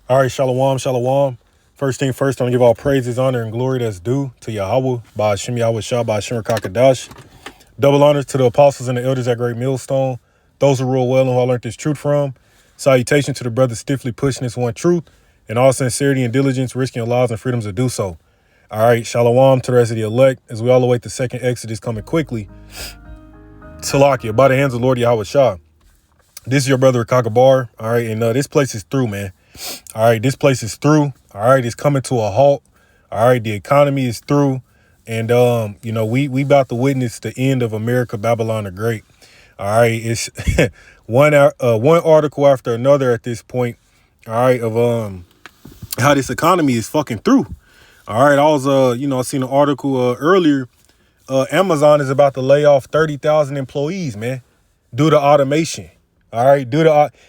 All right, shalom, shalom. First thing first, I'm going to give all praises, honor, and glory that's due to Yahweh, by Hashem Yahweh Shah, by Hashem Kakadash. Double honors to the apostles and the elders at Great Millstone, those who rule well and who I learned this truth from. Salutation to the brothers stiffly pushing this one truth, and all sincerity and diligence, risking your lives and freedoms to do so. All right, shalom to the rest of the elect, as we all await the second Exodus coming quickly. Salakia, by the hands of the Lord Yahweh Shah. This is your brother Kakabar. All right, and this place is through, man. All right, this place is through. All right, it's coming to a halt. All right, the economy is through. And we about to witness the end of America, Babylon the Great. All right, it's one article after another at this point. All right, of how this economy is fucking through. All right, I was I seen an article earlier. Amazon is about to lay off 30,000 employees, man, due to automation. All right,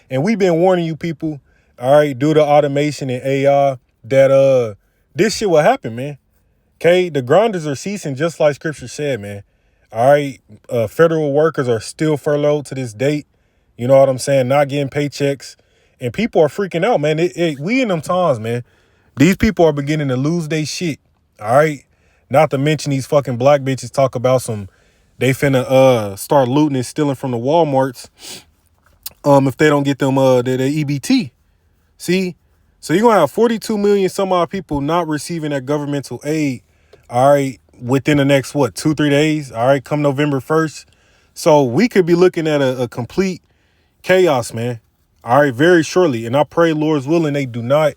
and we've been warning you people. All right, due to automation and AI, that this shit will happen, man. Okay, the grinders are ceasing, just like Scripture said, man. All right, federal workers are still furloughed to this date. You know what I'm saying? Not getting paychecks, and people are freaking out, man. We in them times, man. These people are beginning to lose their shit. All right, not to mention these fucking black bitches talk about they finna start looting and stealing from the Walmarts. If they don't get them their EBT. See, so you're going to have 42 million some odd people not receiving that governmental aid, all right, within the next, 2-3 days, all right, come November 1st. So we could be looking at a complete chaos, man, all right, very shortly. And I pray, Lord's willing, they do not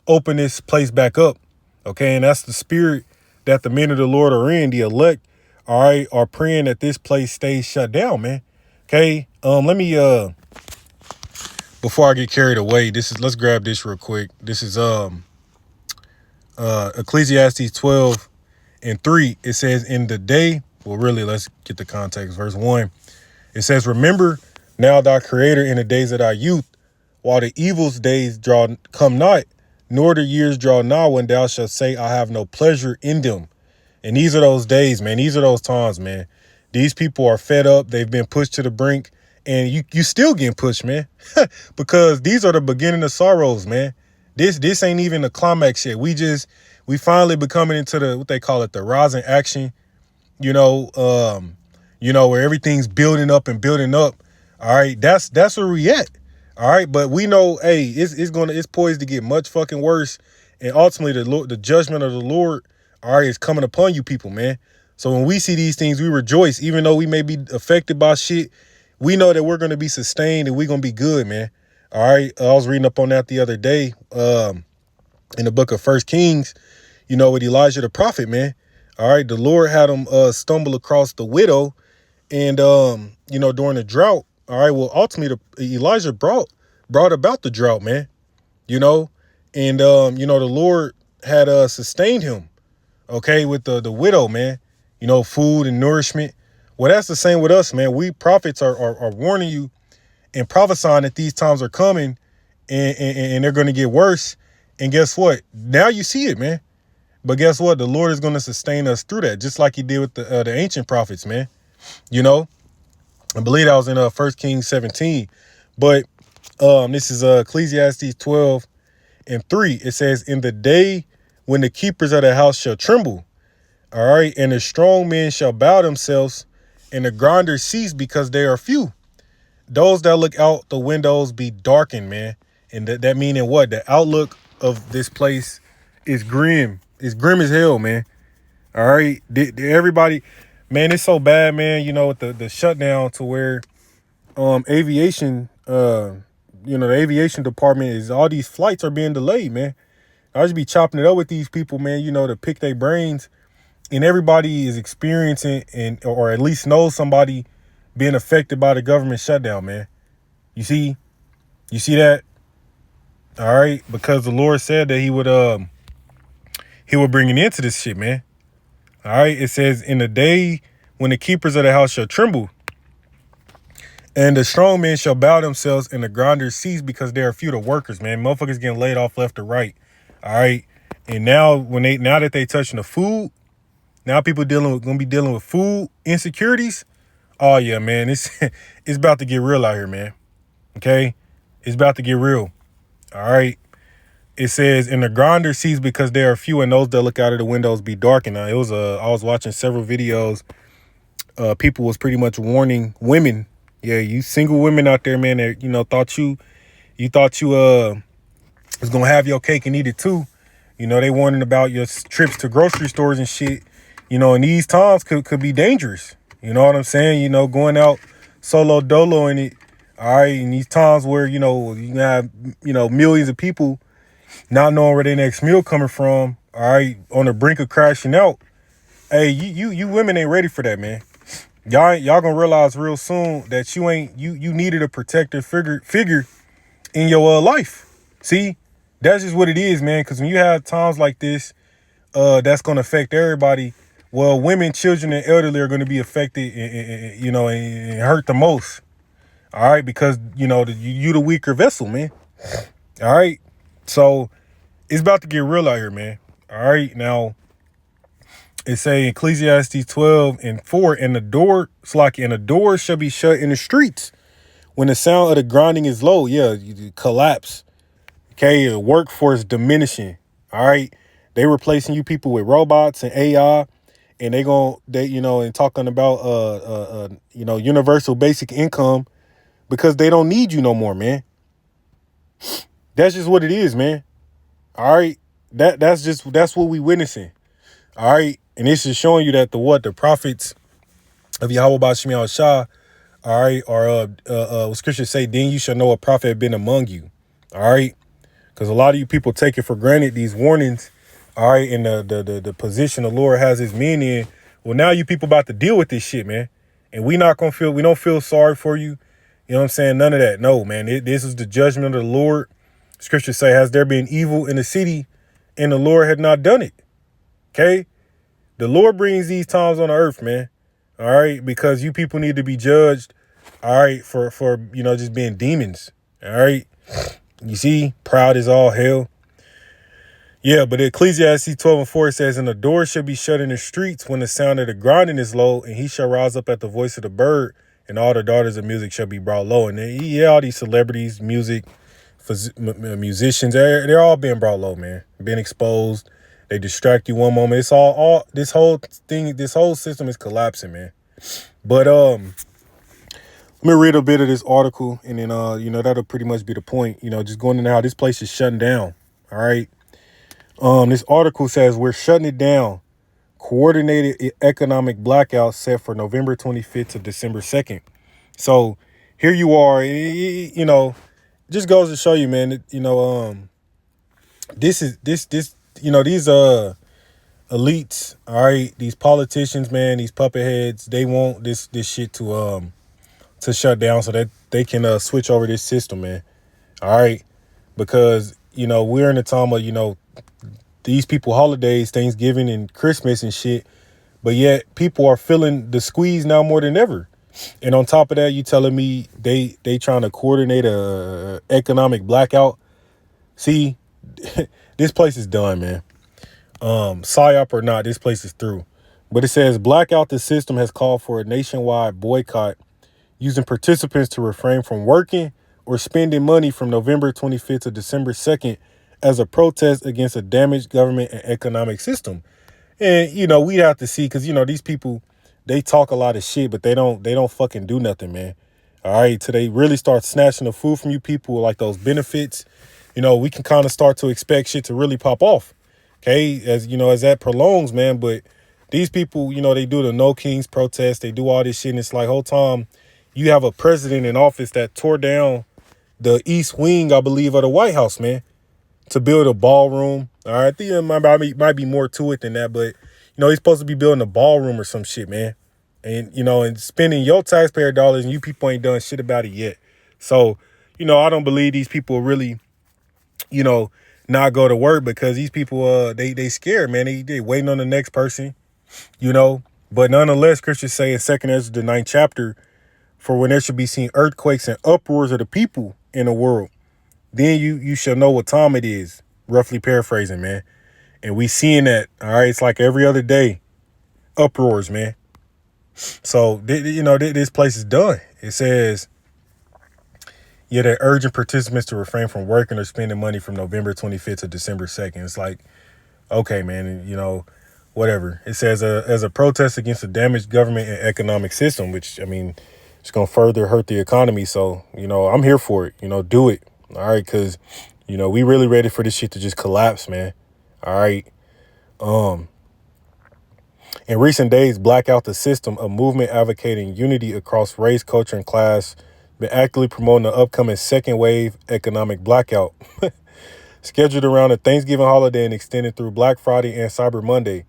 open this place back up, okay? And that's the spirit that the men of the Lord are in, the elect, all right, are praying that this place stays shut down, man, okay? Let me, before I get carried away, let's grab this real quick. This is Ecclesiastes 12:3. It says, in the day, well, really, let's get the context. Verse 1. It says, remember now thy creator in the days of thy youth, while the evil's days come not, nor the years draw nigh, when thou shalt say, I have no pleasure in them. And these are those days, man. These are those times, man. These people are fed up. They've been pushed to the brink. And you still getting pushed, man, because these are the beginning of sorrows, man. This ain't even the climax yet. We finally becoming into what they call it, the rising action, where everything's building up and building up. All right, that's where we at. All right, but we know, hey, it's poised to get much fucking worse, and ultimately the judgment of the Lord, all right, is coming upon you people, man. So when we see these things, we rejoice, even though we may be affected by shit. We know that we're going to be sustained and we're going to be good, man. All right. I was reading up on that the other day in the book of First Kings, with Elijah the prophet, man. All right. The Lord had him stumble across the widow and, during the drought. All right. Well, ultimately, Elijah brought about the drought, man, and, the Lord had sustained him, okay, with the widow, man, food and nourishment. Well, that's the same with us, man. We prophets are warning you and prophesying that these times are coming and they're going to get worse. And guess what? Now you see it, man. But guess what? The Lord is going to sustain us through that, just like he did with the ancient prophets, man. I believe that was in 1 Kings 17. But this is Ecclesiastes 12:3. It says, in the day when the keepers of the house shall tremble, all right, and the strong men shall bow themselves, and the grinders cease because they are few. Those that look out the windows be darkened, man. And that meaning what? The outlook of this place is grim. It's grim as hell, man. All right. Everybody, man, it's so bad, man, with the shutdown to where aviation, the aviation department is, all these flights are being delayed, man. I just be chopping it up with these people, man, to pick their brains. And everybody is experiencing or at least knows somebody being affected by the government shutdown, man. You see that? All right. Because the Lord said that he would bring an end to this shit, man. All right. It says, in the day when the keepers of the house shall tremble, and the strong men shall bow themselves, and the grinders cease because there are few, the workers, man. Motherfuckers getting laid off left or right. All right. And now that they touching the food, now people gonna be dealing with food insecurities. Oh yeah, man, it's about to get real out here, man. Okay, it's about to get real. All right, It says, "And the grinder sees because there are few, and those that look out of the windows be darkened." Now, I was watching several videos. People was pretty much warning women. Yeah, you single women out there, man, that thought you was gonna have your cake and eat it too. They warning about your trips to grocery stores and shit. And these times could be dangerous. You know what I'm saying? Going out solo dolo in it. All right, in these times where you have millions of people not knowing where their next meal coming from. All right, on the brink of crashing out. Hey, you women ain't ready for that, man. Y'all gonna realize real soon that you needed a protective figure in your life. See, that's just what it is, man. Because when you have times like this, that's gonna affect everybody. Well, women, children, and elderly are gonna be affected, and hurt the most. All right, because you the weaker vessel, man. All right, so it's about to get real out here, man. All right, now it say Ecclesiastes 12:4, and the door shall be shut in the streets when the sound of the grinding is low. Yeah, you collapse. Okay, the workforce diminishing. All right, they replacing you people with robots and AI, and and talking about universal basic income because they don't need you no more, man. That's just what it is, man. All right, that's what we witnessing. All right, and this is showing you that the prophets of Yahweh Bashim Shah, all right, or what scriptures say, then you shall know a prophet had been among you. All right, because a lot of you people take it for granted, these warnings. All right, and the position the Lord has his men in. Well, now you people about to deal with this shit, man, and we don't feel sorry for you. You know what I'm saying? None of that. No, man. This is the judgment of the Lord. Scriptures say, has there been evil in the city and the Lord had not done it? Okay? The Lord brings these times on the earth, man. All right? Because you people need to be judged, all right, for just being demons. All right? You see, proud as all hell. Yeah, but Ecclesiastes 12:4 says, and the door shall be shut in the streets when the sound of the grinding is low, and he shall rise up at the voice of the bird, and all the daughters of music shall be brought low. And then, all these celebrities, musicians, they're all being brought low, man. Being exposed. They distract you one moment. It's all this whole system is collapsing, man. But let me read a bit of this article, and then that'll pretty much be the point. Just going into how this place is shutting down. All right. This article says we're shutting it down. Coordinated economic blackout set for November 25th to December 2nd. So here you are, just goes to show you, man, that, these elites, all right, these politicians, man, these puppet heads, they want this shit to shut down so that they can switch over this system, man. All right. Because, we're in a time of, these people holidays, Thanksgiving and Christmas and shit, but yet people are feeling the squeeze now more than ever. And on top of that, you telling me they trying to coordinate a economic blackout. See, this place is done, man. PSYOP or not, this place is through. But it says blackout the system has called for a nationwide boycott using participants to refrain from working or spending money from November 25th to December 2nd as a protest against a damaged government and economic system. And, we'd have to see, because, these people, they talk a lot of shit, but they don't fucking do nothing, man. All right. Till they really start snatching the food from you people, like those benefits, we can kind of start to expect shit to really pop off. Okay. As that prolongs, man. But these people, they do the No Kings protest. They do all this shit. And it's like whole time you have a president in office that tore down the East Wing, I believe, of the White House, man, to build a ballroom. All right, I think there might be more to it than that, but he's supposed to be building a ballroom or some shit, man. And and spending your taxpayer dollars, and you people ain't done shit about it yet. So, I don't believe these people really, not go to work, because these people they scared, man. They waiting on the next person, But nonetheless, Christians say in 2nd Ezra, the 9th chapter, for when there should be seen earthquakes and uproars of the people in the world, then you shall know what time it is. Roughly paraphrasing, man. And we seeing that, all right? It's like every other day, uproars, man. So, this place is done. It says, Yeah, they're urging participants to refrain from working or spending money from November 25th to December 2nd. It's like, okay, man, whatever. It says as a protest against the damaged government and economic system, which, I mean, it's going to further hurt the economy. So, I'm here for it. Do it. All right. Because, we really ready for this shit to just collapse, man. All right. In recent days, Black Out the System, a movement advocating unity across race, culture, and class, been actively promoting the upcoming second wave economic blackout, scheduled around the Thanksgiving holiday and extended through Black Friday and Cyber Monday.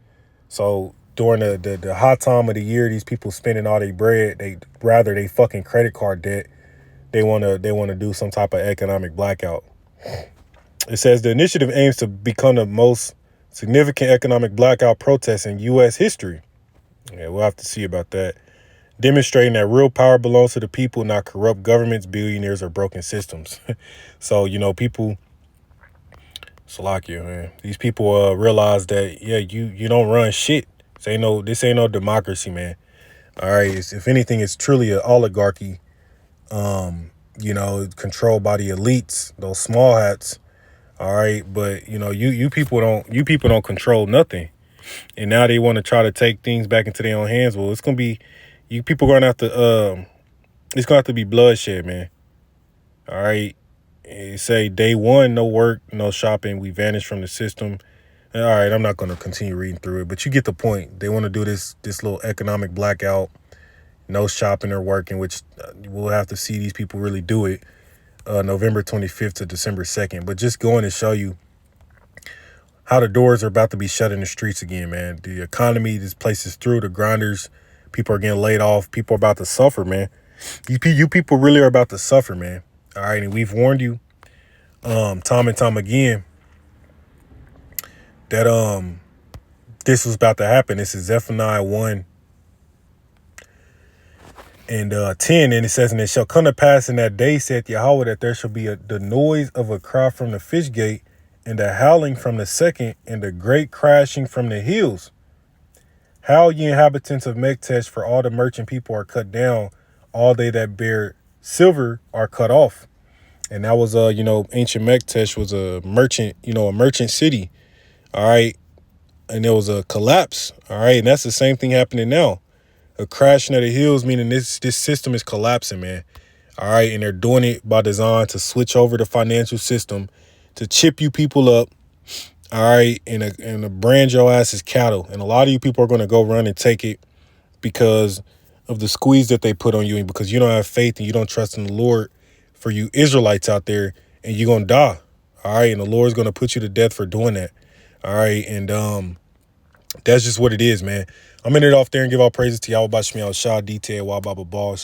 So during the hot time of the year, these people spending all their bread, they fucking credit card debt. They wanna do some type of economic blackout. It says the initiative aims to become the most significant economic blackout protest in U.S. history. Yeah, we'll have to see about that. Demonstrating that real power belongs to the people, not corrupt governments, billionaires, or broken systems. So, people, Slovakia, man. These people realize that, yeah, you don't run shit. This ain't no democracy, man. All right. If anything, it's truly an oligarchy, controlled by the elites, those small hats. All right. But, you people don't control nothing. And now they want to try to take things back into their own hands. Well, it's going to be, you people going to have to, it's going to have to be bloodshed, man. All right. It say day one, no work, no shopping. We vanished from the system. All right. I'm not going to continue reading through it, but you get the point. They want to do this little economic blackout, no shopping or working, which we'll have to see these people really do it. November 25th to December 2nd. But just going to show you how the doors are about to be shut in the streets again, man. The economy, this place is through. The grinders, people are getting laid off. People are about to suffer, man. You people really are about to suffer, man. All right, and we've warned you time and time again that this was about to happen. This is Zephaniah 1 and 10, and it says, and it shall come to pass in that day, saith Yahweh, that there shall be the noise of a cry from the fish gate, and the howling from the second, and the great crashing from the hills. Howl, ye inhabitants of Mektesh, for all the merchant people are cut down. All they that bear silver are cut off. And that was, ancient Mektesh was a merchant city. All right. And there was a collapse. All right. And that's the same thing happening now. A crashing of the hills, meaning this system is collapsing, man. All right. And they're doing it by design to switch over the financial system, to chip you people up. All right. And brand your ass as cattle. And a lot of you people are going to go run and take it because of the squeeze that they put on you, and because you don't have faith and you don't trust in the Lord. For you Israelites out there, and you're going to die. All right. And the Lord's going to put you to death for doing that. All right. And that's just what it is, man. I'm in it off there and give all praises to Yahweh Bashmiel Shah, detail, Wababa Ball.